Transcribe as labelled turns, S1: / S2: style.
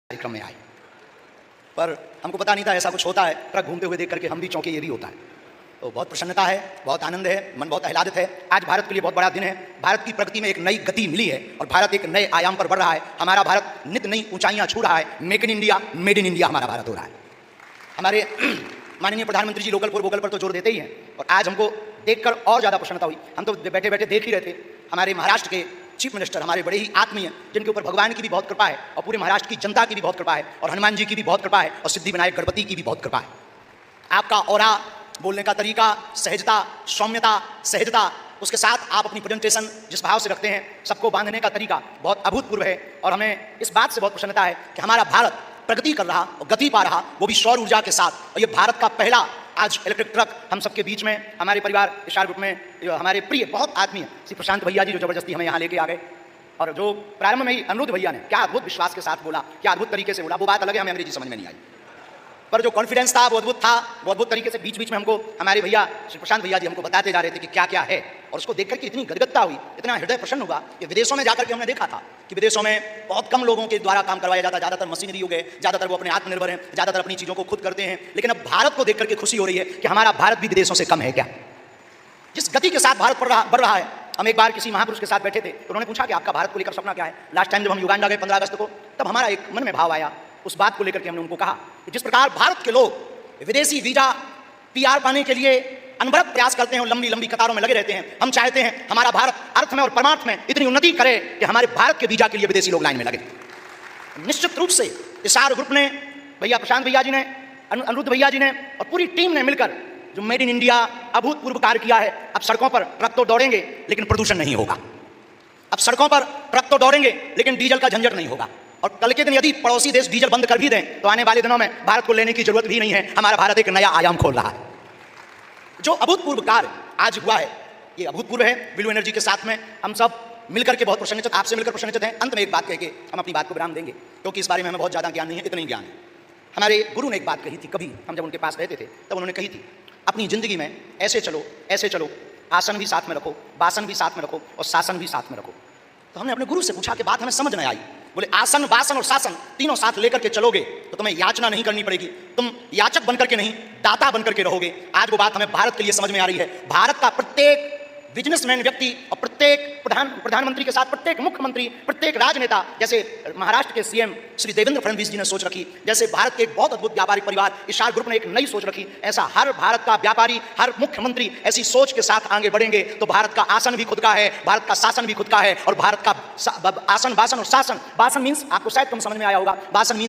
S1: कार्यक्रम में आए, पर हमको पता नहीं था ऐसा कुछ होता है। ट्रक घूमते हुए देख करके हम भी चौंके, ये भी होता है। तो बहुत प्रसन्नता है, बहुत आनंद है, मन बहुत आह्लादित है। आज भारत के लिए बहुत बड़ा दिन है। भारत की प्रगति में एक नई गति मिली है और भारत एक नए आयाम पर बढ़ रहा है। हमारा भारत नित नई ऊंचाइयां छू रहा है। Make in India, made in India हमारा भारत हो रहा है। हमारे माननीय प्रधानमंत्री जी लोकल फॉर वोकल पर तो जोर देते ही हैं, और आज हमको देखकर और ज़्यादा प्रसन्नता हुई। हम तो बैठे बैठे देख ही रहे थे। हमारे महाराष्ट्र के चीफ मिनिस्टर हमारे बड़े ही आत्मीय, जिनके ऊपर भगवान की भी बहुत कृपा है और पूरे महाराष्ट्र की जनता की भी बहुत कृपा है और हनुमान जी की भी बहुत कृपा है और सिद्धि विनायक गणपति की भी बहुत कृपा है। आपका ऑरा, बोलने का तरीका, सहजता, सौम्यता, सहजता, उसके साथ आप अपनी प्रेजेंटेशन जिस भाव से रखते हैं, सबको बांधने का तरीका बहुत अभूतपूर्व है। और हमें इस बात से बहुत प्रसन्नता है कि हमारा भारत प्रगति कर रहा और गति पा रहा, वो भी सौर ऊर्जा के साथ। और ये भारत का पहला आज इलेक्ट्रिक ट्रक हम सबके बीच में, हमारे परिवार इशार ग्रुप में हमारे प्रिय बहुत आत्मीय श्री प्रशांत भैया जी जो जबरदस्ती हमें यहाँ लेके आ गए, और जो प्रारंभ में ही अनिरुद्ध भैया ने क्या अद्भुत विश्वास के साथ बोला, क्या अद्भुत तरीके से बोला, वो बात अलग है, हमें अंग्रेजी समझ में नहीं आई, पर जो कॉन्फिडेंस था वो अद्भुत था। वो अद्भुत तरीके से बीच बीच में हमको हमारे भैया श्री प्रशांत भैया जी हमको बताते जा रहे थे कि क्या क्या है, और उसको देख करके इतनी गदगदता हुई, इतना हृदय प्रसन्न हुआ कि विदेशों में जाकर के हमने देखा था कि विदेशों में बहुत कम लोगों के द्वारा काम करवाया जाता, ज़्यादातर मशीनरी युग है, ज़्यादातर वो अपने आत्मनिर्भर हैं, ज़्यादातर अपनी चीज़ों को खुद करते हैं। लेकिन अब भारत को देख करके खुशी हो रही है कि हमारा भारत भी विदेशों से कम है क्या। जिस गति के साथ भारत बढ़ रहा है। हम एक बार किसी महापुरुष के साथ बैठे थे, उन्होंने पूछा कि आपका भारत को लेकर सपना क्या है। लास्ट टाइम जब हम युगांडा गए 15 अगस्त को, तब हमारा एक मन में भाव आया उस बात को लेकर के। हमने उनको कहा कि जिस प्रकार भारत के लोग विदेशी वीजा पीआर पाने के लिए अनवरत प्रयास करते हैं और लंबी लंबी कतारों में लगे रहते हैं, हम चाहते हैं हमारा भारत अर्थ में और परमार्थ में इतनी उन्नति करे कि हमारे भारत के वीजा के लिए विदेशी लोग लाइन में लगे। निश्चित रूप से इशार ग्रुप ने, भैया प्रशांत भैया जी ने, अनिरुद्ध भैया जी ने और पूरी टीम ने मिलकर जो मेड इन इंडिया अभूतपूर्व कार्य किया है। अब सड़कों पर ट्रक तो दौड़ेंगे लेकिन प्रदूषण नहीं होगा। अब सड़कों पर ट्रक तो दौड़ेंगे लेकिन डीजल का झंझट नहीं होगा। और कल के दिन यदि पड़ोसी देश डीजल बंद कर भी दें तो आने वाले दिनों में भारत को लेने की जरूरत भी नहीं है। हमारा भारत एक नया आयाम खोल रहा है। जो अभूतपूर्व कार्य आज हुआ है ये अभूतपूर्व है। ब्लू एनर्जी के साथ में हम सब मिलकर के बहुत प्रसन्नचित, आपसे मिलकर प्रसन्नचित हैं। अंत में एक बात कह के हम अपनी बात को विराम देंगे, क्योंकि इस बारे में हमें बहुत ज़्यादा ज्ञान नहीं है, इतना ही ज्ञान है। हमारे गुरु ने एक बात कही थी, कभी हम जब उनके पास रहते थे तब उन्होंने कही थी, अपनी जिंदगी में ऐसे चलो, ऐसे चलो, आसन भी साथ में रखो, वासन भी साथ में रखो और शासन भी साथ में रखो। तो हमने अपने गुरु से पूछा कि बात हमें समझ नहीं आई। बोले आसन, वासन और शासन तीनों साथ लेकर के चलोगे तो तुम्हें याचना नहीं करनी पड़ेगी, तुम याचक बनकर के नहीं दाता बनकर के रहोगे। आज वो बात हमें भारत के लिए समझ में आ रही है। भारत का प्रत्येक बिजनेसमैन व्यक्ति और प्रत्येक प्रधानमंत्री के साथ प्रत्येक मुख्यमंत्री, प्रत्येक राजनेता, जैसे महाराष्ट्र के सीएम श्री देवेंद्र फडणवीस जी ने सोच रखी, जैसे भारत के एक बहुत अद्भुत व्यापारिक परिवार इशार ग्रुप ने एक नई सोच रखी, ऐसा हर भारत का व्यापारी, हर मुख्यमंत्री ऐसी सोच के साथ आगे बढ़ेंगे तो भारत का आसन भी खुद का है, भारत का शासन भी खुद का है। और भारत का आसन, वासन और शासन, वासन मीन्स आपको शायद कम समझ में आया होगा, वासन